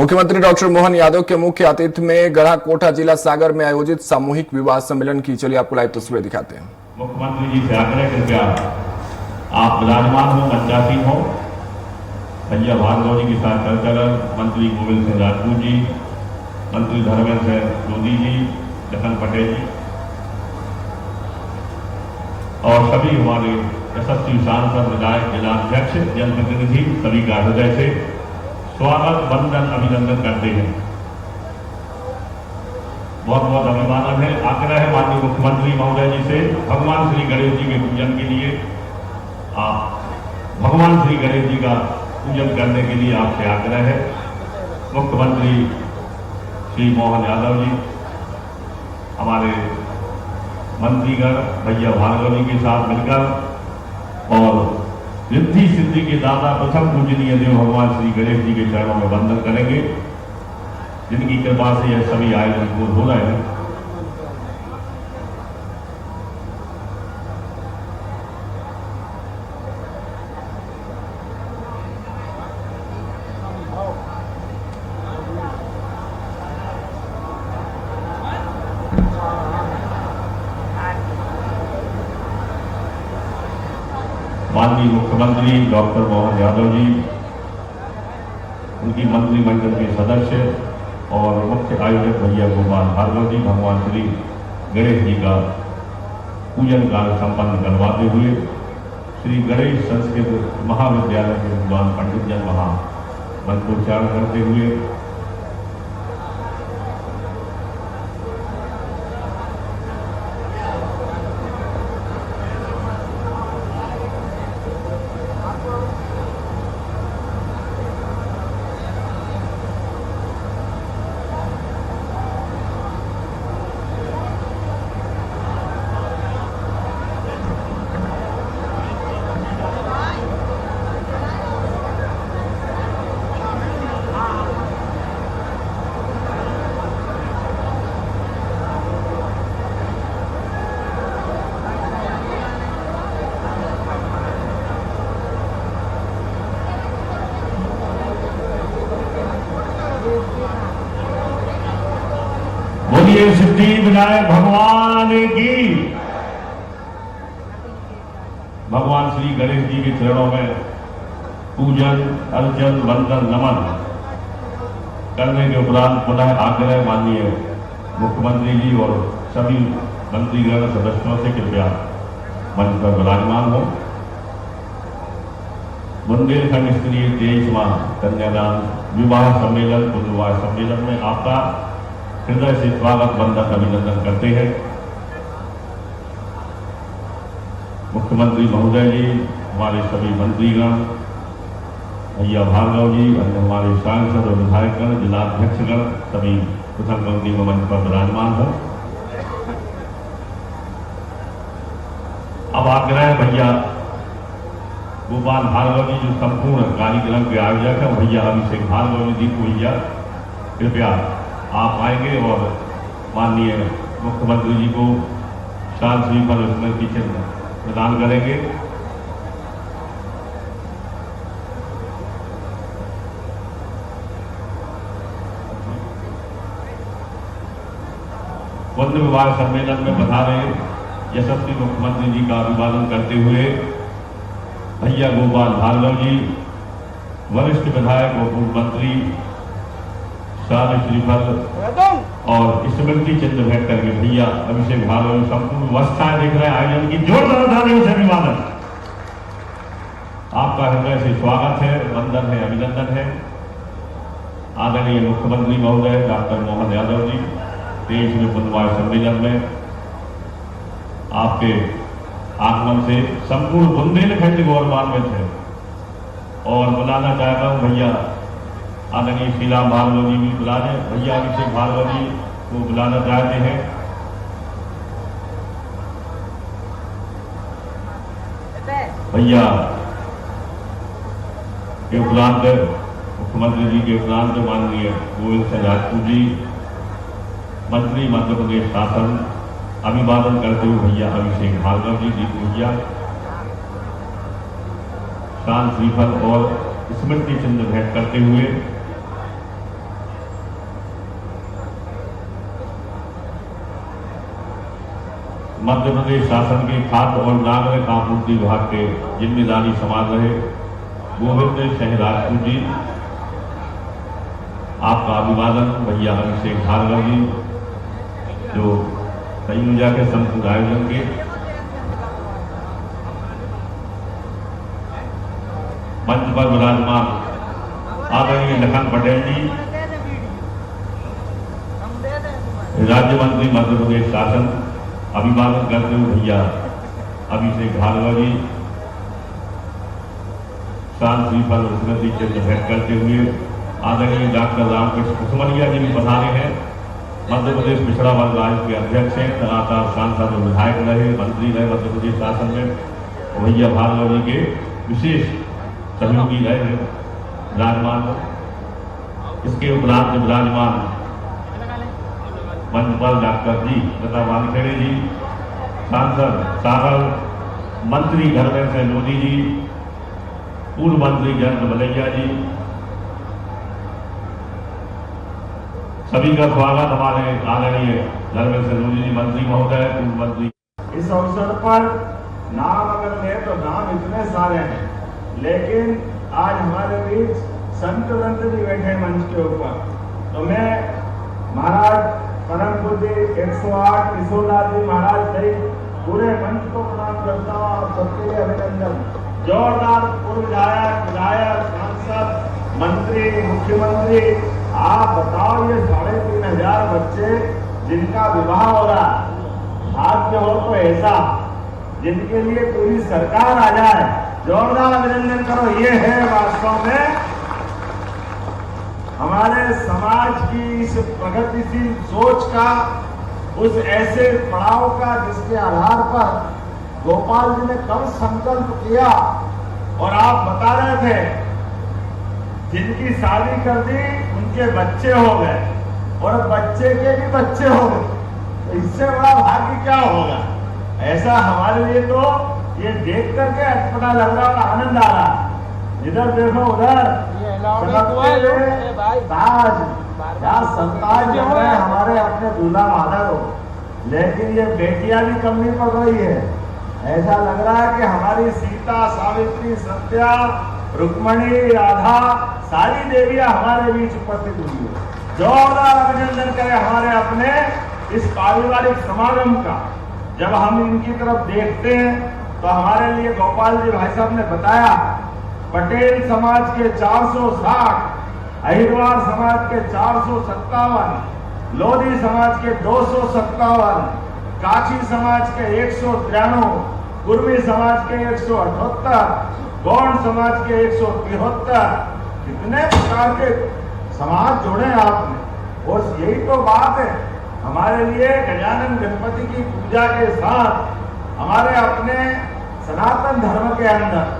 मुख्यमंत्री डॉक्टर मोहन यादव के मुख्य आतिथ्य में गढ़ाकोटा जिला सागर में आयोजित सामूहिक विवाह सम्मेलन की चलिए आपको लाइव तस्वीरें दिखाते हैं। मुख्यमंत्री जी से आग्रह कृपया आप विराजमान हो, मंचासीन हो। भैया भार्गव जी के साथ चर्चा कर मंत्री गोविंद सिंह राजपूत जी, मंत्री धर्मेंद्र सिंह लोधी जी, लखन पटेल जी और सभी हमारे यशस्वी सांसद, विधायक, जिलाध्यक्ष, जनप्रतिनिधि सभी का हृदय से स्वागत, वंदन, अभिनंदन करते हैं। बहुत बहुत अभिवादन है। आग्रह है माननीय मुख्यमंत्री महोदय जी से भगवान श्री गणेश जी के पूजन के लिए आप भगवान श्री गणेश जी का पूजन करने के लिए आपसे आग्रह है। मुख्यमंत्री श्री मोहन यादव जी हमारे मंत्रीगण भैया भार्गव जी के साथ मिलकर और रिद्धि सिद्धि के दाता प्रथम पूजनीय देव भगवान श्री गणेश जी के चरणों में वंदन करेंगे, जिनकी कृपा से यह सभी आयोजन पूर्ण हो रहे हैं। माननीय मुख्यमंत्री डॉक्टर मोहन यादव जी, उनकी मंत्रिमंडल के सदस्य और मुख्य आयोजक भैया गोपाल भार्गव जी भगवान श्री गणेश जी का पूजन कार्य संपन्न करवाते हुए श्री गणेश संस्कृत महाविद्यालय के विद्वान पंडित जन वहां मंत्रोच्चारण करते हुए बोलिए सिद्धि विनायक भगवान की। भगवान श्री गणेश जी के चरणों में पूजन, अर्चन, वंदन, नमन करने के उपरांत पुनः आग्रह माननीय मुख्यमंत्री जी और सभी मंत्रीगण सदस्यों से कृपया मंच पर विराजमान हो। बुंदेलखंड स्तरीय 23वां कन्यादान विवाह सम्मेलन पुनर्विवाह सम्मेलन में आपका हृदय से स्वागत, वंदन, अभिनंदन करते हैं। मुख्यमंत्री महोदय जी, हमारे सभी मंत्रीगण, भैया भार्गव जी, अन्य हमारे सांसद और विधायकगण, जिलाध्यक्षगण सभी प्रथम पंक्ति में मंच पर विराजमान हो। अब आग्रह भैया गोपाल भार्गव जी जो संपूर्ण कार्यक्रम के आयोजक है, भैया अभिषेक भार्गव जी, दीपू भैया, कृपया आप आएंगे और माननीय मुख्यमंत्री जी को शाल श्रीफल स्मृति चिन्ह प्रदान करेंगे। पुण्य विवाह सम्मेलन में पधारे यशस्वी मुख्यमंत्री जी का अभिवादन करते हुए भैया गोपाल भार्गव जी, वरिष्ठ विधायक और पूर्व मंत्री शाल श्रीफल और स्मृति चिन्ह भेंट करके भैया अभिषेक भार्गव संपूर्ण व्यवस्थाएं देख रहे हैं आयोजन की, जोरदार तालियों से अभिवादन। आपका हृदय से स्वागत है, वंदन है, अभिनंदन है। आदरणीय मुख्यमंत्री महोदय डॉक्टर मोहन यादव जी 23वें पुनर्विवाह सम्मेलन में आपके आगमन से संपूर्ण बुंदेलखंड गौरवान्वित है और बुलाना चाहता हूं भैया आदरणीय शीला भार्गव जी भी बुला दें। भैया अभिषेक भार्गव जी को बुलाना चाहते हैं। भैया के उपरांत मुख्यमंत्री जी के उपरांत माननीय गोविंद सिंह राजपूत जी, मंत्री मध्य प्रदेश शासन, अभिवादन करते हुए भैया अभिषेक भार्गव जी, दीपू भैया शाल श्रीफल और स्मृति चिन्ह भेंट करते हुए मध्य प्रदेश शासन के खाद्य और नागरिक आपूर्ति विभाग के जिम्मेदारी संभाल रहे गोविंद सिंह राजपूत जी, आपका अभिवादन। भैया अभिषेक भार्गव जी, जो संयोजक के संपूर्ण आयोजन के, मंच पर विराजमान आदरणीय लखन पटेल जी, राज्य मंत्री मध्य प्रदेश शासन, अभिवादन करते हुए भैया अभिषेक भार्गव जी, शांत श्रीफल स्मृति चिन्ह भेंट करते हुए आदरणीय डॉक्टर रामकृष्ण कुसमरिया जी भी पधारे हैं। मध्य प्रदेश पिछड़ा वर्ग आयोग के अध्यक्ष हैं, लगातार सांसद और विधायक रहे, मंत्री रहे मध्य प्रदेश शासन में। भैया भार्गव जी के विशेष सहयोगी रहे विराजमान। इसके उपरांत विराजमान मंच पर डॉक्टर जी तथा वानखेड़े जी, सांसद सागर, मंत्री धर्मेंद्र सिंह लोधी जी, पूर्व मंत्री जयंत मलैया जी, सभी का स्वागत। हमारे आदरणीय धर्मेंद्र सिंह लोधी जी, मंत्री महोदय, पूर्व मंत्री। इस अवसर पर नाम अगर ले तो नाम इतने सारे हैं, लेकिन आज हमारे बीच संत दंत भी बैठे मंच के ऊपर, तो मैं महाराज परम पूज्य 108 किशोरनाथ जी महाराज सहित पूरे मंच को प्रणाम करता हूँ। आप सबके लिए अभिनंदन। जोरदार पूर्व विधायक, सांसद, मंत्री, मुख्यमंत्री, आप बताओ ये 3500 बच्चे जिनका विवाह हो रहा, भाग्य हो तो ऐसा जिनके लिए पूरी सरकार आ जाए, जोरदार अभिनंदन करो। ये है वास्तव में हमारे समाज की इस प्रगतिशील सोच का, उस ऐसे पड़ाव का जिसके आधार पर गोपाल जी ने कब संकल्प किया। और आप बता रहे थे जिनकी शादी कर दी उनके बच्चे हो गए और बच्चे के भी बच्चे हो गए, तो इससे बड़ा भाग्य क्या होगा। ऐसा हमारे लिए तो ये देख करके अटपटा लग रहा और आनंद आ रहा। इधर देखो उधर ताज क्या संताज लग रहे हैं हमारे अपने दूल्हा माधा को, लेकिन ये बेटियां भी कम नहीं पड़ रही है। ऐसा लग रहा है कि हमारी सीता, सावित्री, सत्या, रुक्मणी, राधा, सारी देवियां हमारे बीच उपस्थित हुई है। जोरदार अभिनंदन करें हमारे अपने इस पारिवारिक समागम का। जब हम इनकी तरफ देखते हैं तो हमारे लिए गोपाल जी भाई साहब ने बताया, पटेल समाज के 460, अहिरवार समाज के 457, लोधी समाज के 257, काछी समाज के 193, कुर्मी समाज के 178, गौंड समाज के 173, कितने प्रकार के समाज जोड़े आपने। और यही तो बात है हमारे लिए। गजानन गणपति की पूजा के साथ हमारे अपने सनातन धर्म के अंदर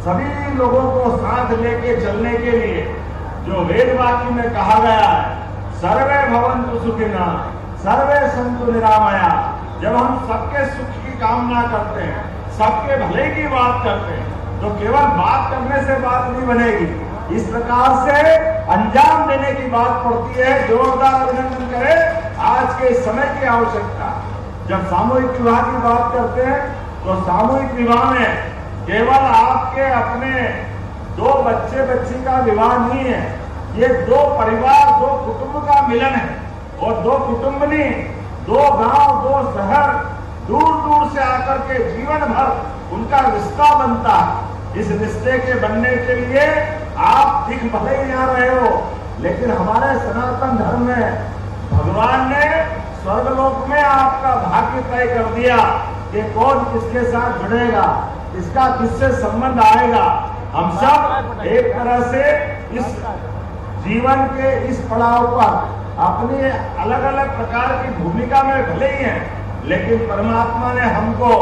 सभी लोगों को साथ लेके चलने के लिए जो वेद वाक्य में कहा गया है, सर्वे भवन्तु सुखिनः सर्वे सन्तु निरामया। जब हम सबके सुख की कामना करते हैं, सबके भले की बात करते हैं, तो केवल बात करने से बात नहीं बनेगी, इस प्रकार से अंजाम देने की बात पड़ती है। जोरदार अभिनंदन करें आज के समय की आवश्यकता। जब सामूहिक विवाह की बात करते हैं तो सामूहिक विवाह में केवल आपके अपने 2 बच्चे बच्ची का विवाह नहीं है, ये 2 परिवार, 2 कुटुंब का मिलन है। और 2 कुटुंब नहीं, 2 गांव, 2 शहर दूर दूर से आकर के जीवन भर उनका रिश्ता बनता है। इस रिश्ते के बनने के लिए आप दिख भले ही यहाँ रहे हो, लेकिन हमारे सनातन धर्म में भगवान ने स्वर्गलोक में आपका भाग्य तय कर दिया कि कौन किसके साथ जुड़ेगा, इसका किससे संबंध आएगा। हम सब एक तरह से इस जीवन के इस पड़ाव पर अपनी अलग अलग प्रकार की भूमिका में भले ही हैं, लेकिन परमात्मा ने हमको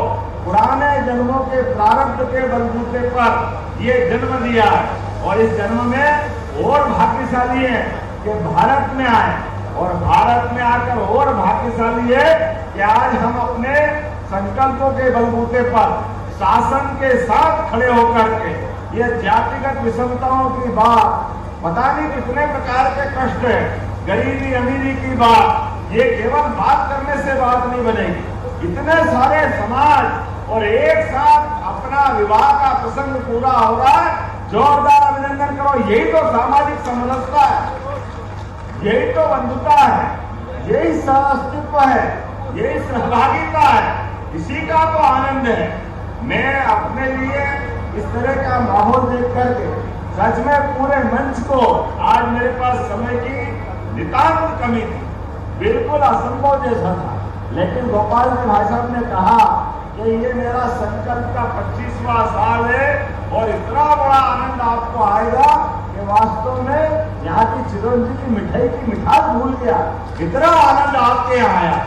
पुराने जन्मों के प्रारब्ध के बलबूते पर ये जन्म दिया है। और इस जन्म में और भाग्यशाली है कि भारत में आए, और भारत में आकर और भाग्यशाली है कि आज हम अपने संकल्पों के बलबूते पर शासन के साथ खड़े होकर के ये जातिगत विषमताओं की बात, पता नहीं कितने प्रकार के कष्ट है, गरीबी अमीरी की बात, ये केवल बात करने से बात नहीं बनेगी। इतने सारे समाज और एक साथ अपना विवाह का प्रसंग पूरा हो रहा है, जोरदार अभिनंदन करो। यही तो सामाजिक समरसता है, यही तो बंधुता है, यही सहअस्तित्व है, यही सहभागिता है, इसी का तो आनंद है। मैं अपने लिए इस तरह का माहौल देख करके सच में पूरे मंच को, आज मेरे पास समय की नितांत कमी थी, बिल्कुल असंभव जैसा था, लेकिन गोपाल जी भाई साहब ने कहा कि ये मेरा संकल्प का 25वां साल है और इतना बड़ा आनंद आपको आएगा कि वास्तव में यहाँ की चिरौंजी की मिठाई की मिठास भूल गया, इतना आनंद आपके यहाँ आया।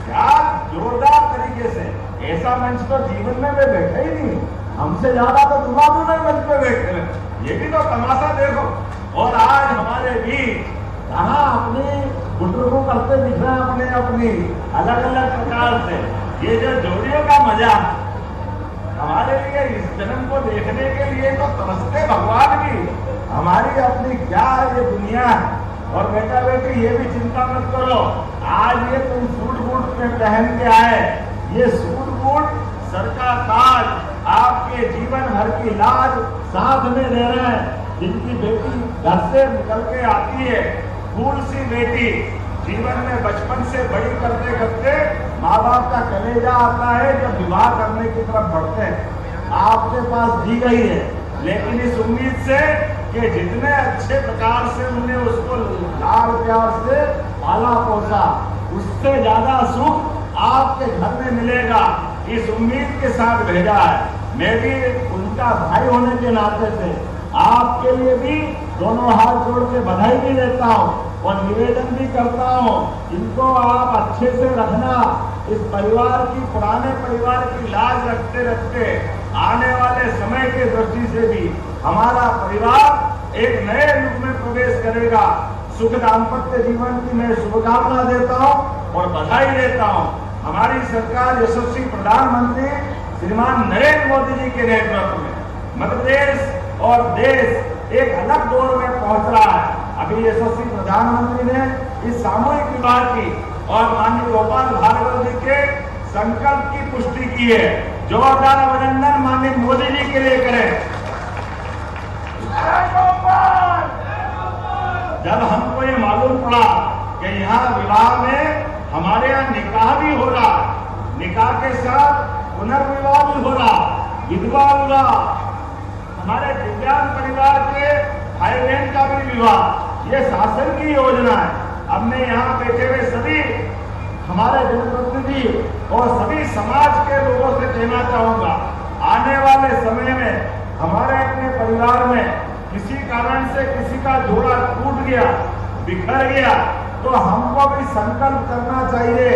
क्या जोरदार तरीके से, ऐसा मंच तो जीवन में मैं बैठा ही नहीं, हमसे ज्यादा तो जुबानों में मंच पे बैठे हैं। ये भी तो तमाशा देखो। और आज हमारे भी कहाँ अपनी बुजुर्गों करते दिख रहे हैं अपने अपनी अलग अलग प्रकार से। ये जो जोड़ियों का मजा हमारे लिए इस जन्म को देखने के लिए तो तरसते भगवान भी, हमारी अपनी क्या ये दुनिया है। और बेटा बेटी ये भी चिंता मत करो, आज ये तुम सूट बूट में पहन के आए, ये सूट बूट सर का ताज, आपके जीवन भर की लाज साथ में ले रहे हैं। जिनकी बेटी घर से निकल के आती है, फूल सी बेटी, जीवन में बचपन से बड़ी करते करते माँ बाप का कलेजा आता है जब विवाह करने की तरफ बढ़ते हैं। आपके पास दी गई है, लेकिन इस उम्मीद से कि जितने अच्छे प्रकार से उन्हें उसको लाड़ प्यार से पाला पोसा, उससे ज्यादा सुख आपके घर में मिलेगा, इस उम्मीद के साथ भेजा है। मैं भी उनका भाई होने के नाते से आपके लिए भी दोनों हाथ जोड़ के बधाई भी देता हूँ और निवेदन भी करता हूँ, इनको आप अच्छे से रखना। इस परिवार की, पुराने परिवार की लाज रखते रखते आने वाले समय के दृष्टि से भी हमारा परिवार एक नए युग में प्रवेश करेगा। सुख दाम्पत्य जीवन की मैं शुभकामना देता हूँ और बधाई देता हूँ। हमारी सरकार यशस्वी प्रधानमंत्री श्रीमान नरेंद्र मोदी जी के नेतृत्व में मध्य प्रदेश और देश एक अलग दौर में पहुंच रहा है। अभी यशस्वी प्रधानमंत्री ने इस सामूहिक विवाह की और माननीय गोपाल भार्गव जी के संकल्प की पुष्टि की है। जोरदार अभिनंदन माननीय मोदी जी के लिए करें। जब हमको ये मालूम पड़ा कि यहाँ विवाह में हमारे यहाँ निकाह भी हो रहा, निकाह के साथ पुनर्विवाह भी हो रहा, विधवा विवाह, हमारे दिव्यांग परिवार के भाई बहन का भी विवाह, ये शासन की योजना है। अब मैं यहाँ बैठे हुए सभी हमारे जनप्रतिनिधि और सभी समाज के लोगों से कहना चाहूंगा, आने वाले समय में हमारे अपने परिवार में किसी कारण से किसी का जोड़ा टूट गया, बिखर गया, तो हमको भी संकल्प करना चाहिए,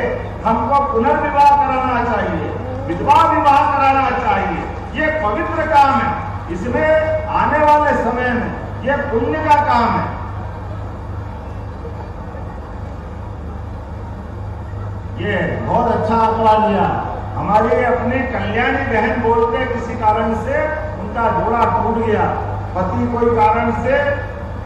हमको पुनर्विवाह कराना चाहिए, विधवा विवाह कराना चाहिए। ये पवित्र काम है, इसमें आने वाले समय में ये पुण्य का काम है। ये बहुत अच्छा आंकड़ा लिया। हमारी अपनी कल्याणी बहन बोलते किसी कारण से उनका जोड़ा टूट गया, पति कोई कारण से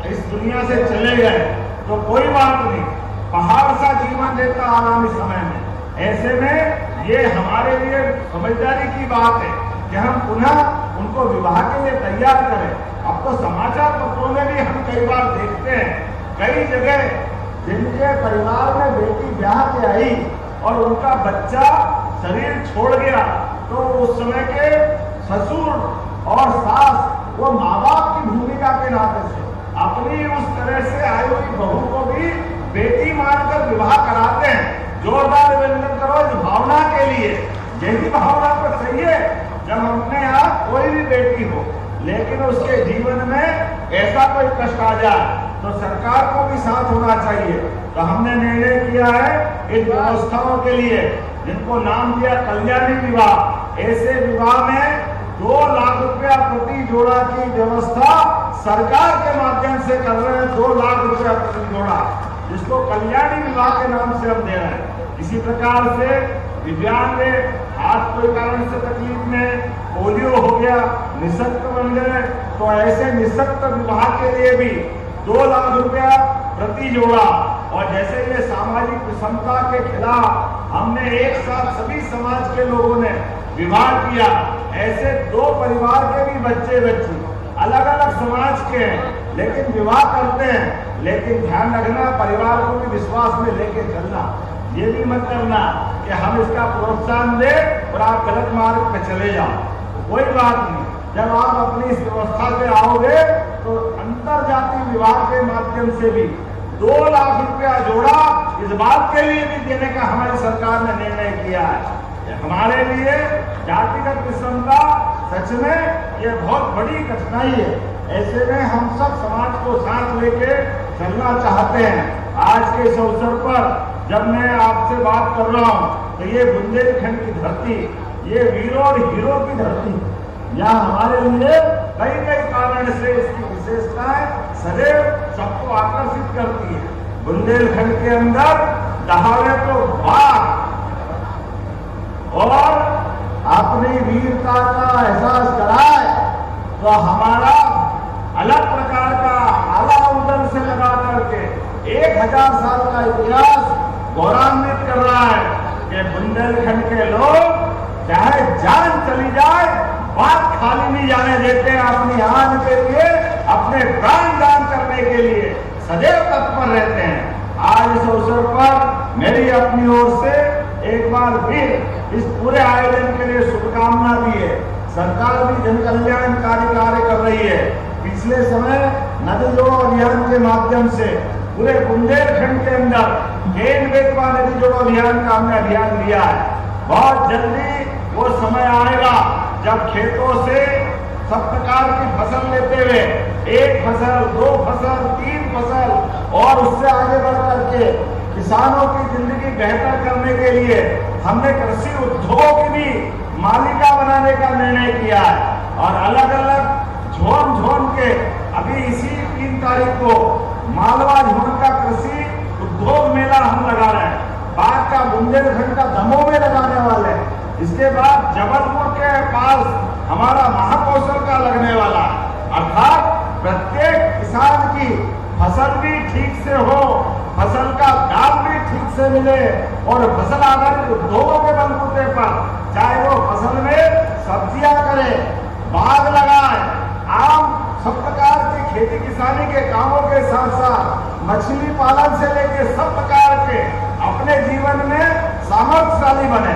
इस दुनिया से चले गए, तो कोई बात नहीं, पहाड़ सा जीवन देता आगामी समय में। ऐसे में ये हमारे लिए समझदारी की बात है कि हम पुनः उनको विवाह के लिए तैयार करें। अब तो समाचार पत्रों में भी हम कई बार देखते हैं, कई जगह जिनके परिवार में बेटी ब्याह के आई और उनका बच्चा शरीर छोड़ गया, तो उस समय के ससुर और सास वो माँ बाप की भूमिका के नाते से अपनी उस तरह से आई हुई बहू को भी बेटी मानकर विवाह कराते हैं। जोरदार अभिनंदन करो इस भावना के लिए। यही भावना तो चाहिए जब अपने यहाँ कोई भी बेटी हो, लेकिन उसके जीवन में ऐसा कोई कष्ट आ जाए तो सरकार को भी साथ होना चाहिए। तो हमने निर्णय किया है इन व्यवस्थाओं के लिए, जिनको नाम दिया कल्याणी विवाह, ऐसे विवाह में 2 लाख रुपया प्रति जोड़ा की व्यवस्था सरकार के माध्यम से कर रहे हैं। 2 लाख रुपया प्रति जोड़ा, जिसको कल्याणी विवाह के नाम से हम दे रहे हैं। इसी प्रकार से दिव्यांग हाथ कोई कारण से तकलीफ में, पोलियो हो गया, निशक्त बन गए, तो ऐसे निशक्त विवाह के लिए भी 2 लाख रुपया प्रति जोड़ा। और जैसे ये सामाजिक विषमता के खिलाफ हमने एक साथ सभी समाज के लोगों ने विवाह किया। ऐसे 2 परिवार के भी बच्चे बच्ची अलग अलग समाज के हैं, लेकिन विवाह करते हैं। लेकिन ध्यान रखना, परिवार को भी विश्वास में लेके चलना। ये भी मत करना कि हम इसका प्रोत्साहन दें और आप गलत मार्ग पे चले जाओ। कोई बात नहीं, जब आप अपनी इस व्यवस्था पे आओगे तो अंतर जाति विवाह के माध्यम से भी 2 लाख रुपया जोड़ा इस बात के लिए भी देने का हमारी सरकार ने निर्णय किया है। हमारे लिए जातिगत विषमता सच में ये बहुत बड़ी कठिनाई है। ऐसे में हम सब समाज को साथ लेके चलना चाहते हैं। आज के इस अवसर पर जब मैं आपसे बात कर रहा हूँ तो ये बुंदेलखंड की धरती, ये वीरों और हीरो की धरती, यहाँ हमारे लिए कई कई कारण से इसकी विशेषताएं सदैव सबको आकर्षित करती है। बुंदेलखंड के अंदर दहाड़े तो बाघ और अपनी वीरता का एहसास कराए तो हमारा अलग प्रकार का आला उदल से लगा करके 1000 साल का इतिहास गौरवान्वित कर रहा है कि बुंदेलखंड के लोग चाहे जान चली जाए बात खाली नहीं जाने देते, अपनी आन के लिए, अपने प्राण दान करने के लिए सदैव तत्पर रहते हैं। आज इस अवसर पर मेरी अपनी ओर से एक बार फिर इस पूरे आयोजन के लिए शुभकामना दी है। सरकार भी जन कल्याणकारी कार्य कर रही है। पिछले समय नदी जोड़ो अभियान के माध्यम से पूरे बुंदेलखंड के अंदर केन बेतवा नदी जोड़ो अभियान का हमने अभियान लिया है। बहुत जल्दी वो समय आएगा जब खेतों से सब प्रकार की फसल लेते हुए 1 फसल, 2 फसल, 3 फसल और उससे आगे बढ़ करके किसानों की जिंदगी बेहतर करने के लिए हमने कृषि उद्योगों की भी मालिका बनाने का निर्णय किया है। और अलग अलग झोन के अभी इसी 3 तारीख को मालवा झोन का कृषि उद्योग मेला हम लगा रहे हैं। बाद का बुंदेलखंड का दमोह में लगाने वाले हैं। इसके बाद जबलपुर के पास हमारा महाकौशल का लगने वाला, अर्थात प्रत्येक किसान की फसल भी ठीक से हो, फसल का दाम भी ठीक से मिले और फसल आधारित उद्योगों के बलबूते पर चाहे वो फसल में सब्जियां करे, बाग लगाए, आम सब प्रकार की खेती किसानी के कामों के साथ साथ मछली पालन से लेकर सब प्रकार के अपने जीवन में सामर्थ्यशाली बने,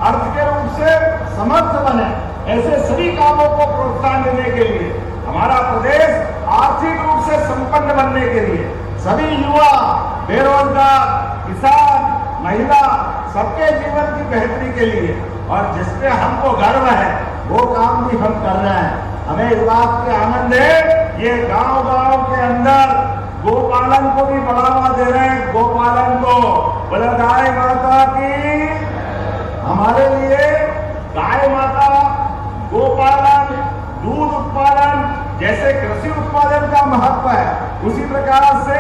अर्थ के रूप से समर्थ बने। ऐसे सभी कामों को प्रोत्साहन देने के लिए, हमारा प्रदेश आर्थिक रूप से संपन्न बनने के लिए सभी युवा, बेरोजगार, किसान, महिला सबके जीवन की बेहतरी के लिए और जिसपे हमको गर्व है वो काम भी हम कर रहे हैं। हमें इस बात के आनंद है, ये गांव-गांव के अंदर गोपालन को भी बढ़ावा दे रहे हैं। गोपालन को बोला गाय माता की, हमारे लिए गाय माता, गोपालन, दूध उत्पादन जैसे कृषि उत्पादन का महत्व है, उसी प्रकार से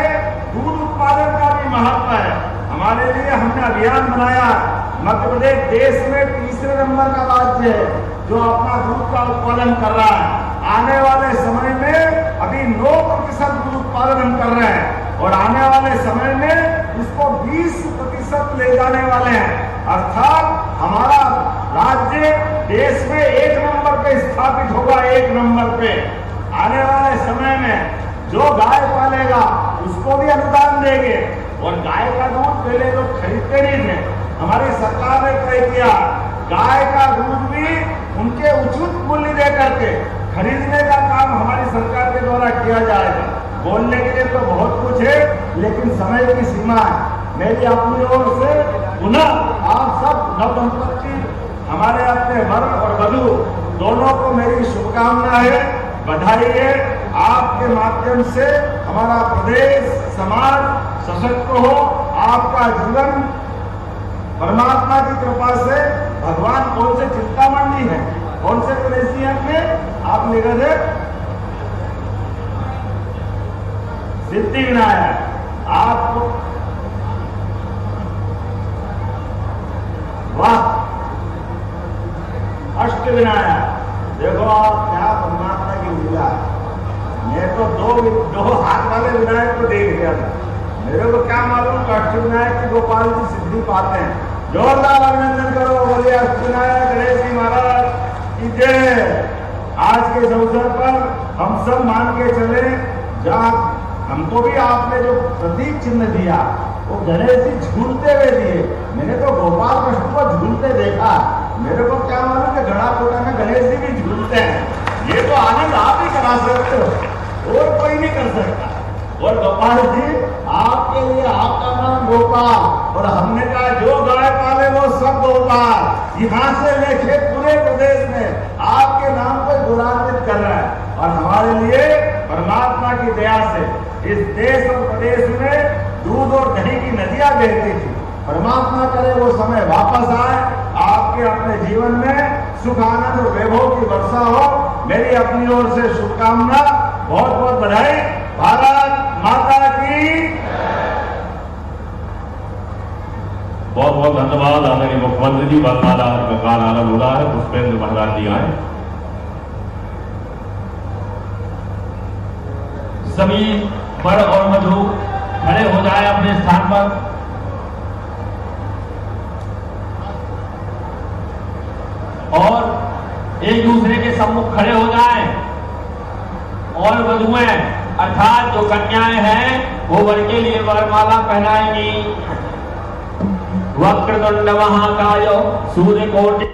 दूध उत्पादन का भी महत्व है। हमारे लिए हमने अभियान बनाया। मध्य प्रदेश देश में 3रे नंबर का राज्य है जो अपना दूध का उत्पादन कर रहा है। आने वाले समय में अभी 9% दूध उत्पादन हम कर रहे हैं और आने वाले समय में इसको 20% ले जाने वाले हैं। अर्थात हमारा राज्य देश में 1 नंबर पे स्थापित होगा, 1 नंबर पे। आने वाले समय में जो गाय पालेगा उसको भी अनुदान देंगे और गाय का दूध पहले लोग खरीदते नहीं थे। हमारी सरकार ने तय किया गाय का दूध भी उनके उचित मूल्य दे करके खरीदने का काम हमारी सरकार के द्वारा किया जाएगा। बोलने के लिए तो बहुत कुछ है लेकिन समय की सीमा है। मेरी अपनी ओर से पुनः आप सब नवदंपति हमारे अपने वर और वधू दोनों को मेरी शुभकामना है, बधाई है। आपके माध्यम से हमारा प्रदेश समाज सशक्त हो, आपका जीवन परमात्मा की कृपा से भगवान कौन से चिंतामणि है, कौन से गणेश में आप निगत है सिद्धि विनायक, आपको वाह अष्ट विनायक। देखो आप क्या परमात्मा की लीला है। मैं तो दो हाथ वाले विनायक को देख लिया था, मेरे को क्या मालूम अष्ट विनायक की गोपाल जी सिद्धि पाते हैं। जोरदार अभिनंदन करो। बोलिए अष्टविनायक गणेश जी महाराज की जय। आज के इस अवसर पर हम सब मान के चले, जहाँ हमको भी आपने जो प्रतीक चिन्ह दिया वो गणेश जी झूलते हुए दिए। मैंने तो गोपाल कृष्ण को झूलते देखा, मेरे को क्या मालूम कि गड़ा कोटा में गणेश जी भी झूलते हैं। ये तो आनंद आप ही करा सकते हो और कोई नहीं कर सकता। और गोपाल जी आपके लिए आपका नाम गोपाल, और हमने कहा जो गाय पाले वो सब गोपाल। यहाँ से लेके पूरे प्रदेश में आपके नाम को गुणान्वित कर रहा है। और हमारे लिए परमात्मा की दया से इस देश और प्रदेश में दूध और दही की नदियां बहती थी। परमात्मा करे वो समय वापस आए, आपके अपने जीवन में सुख आनंद और वैभव की वर्षा हो। मेरी अपनी ओर से शुभकामना, बहुत बहुत बधाई। भारत माता की बहुत बहुत धन्यवाद। आदरणीय मुख्यमंत्री जी, वरमाला का काल आरंभ हो रहा है। पुष्पेंद्र महाराज जी आए। सभी बड़ और मधु खड़े हो जाए अपने स्थान पर। और एक दूसरे के सम्मुख खड़े हो जाएं। और वधुएं अर्थात जो कन्याएं हैं वो वर के लिए वरमाला पहनाएंगी। वक्रतुंड महाकाय सूर्यकोटि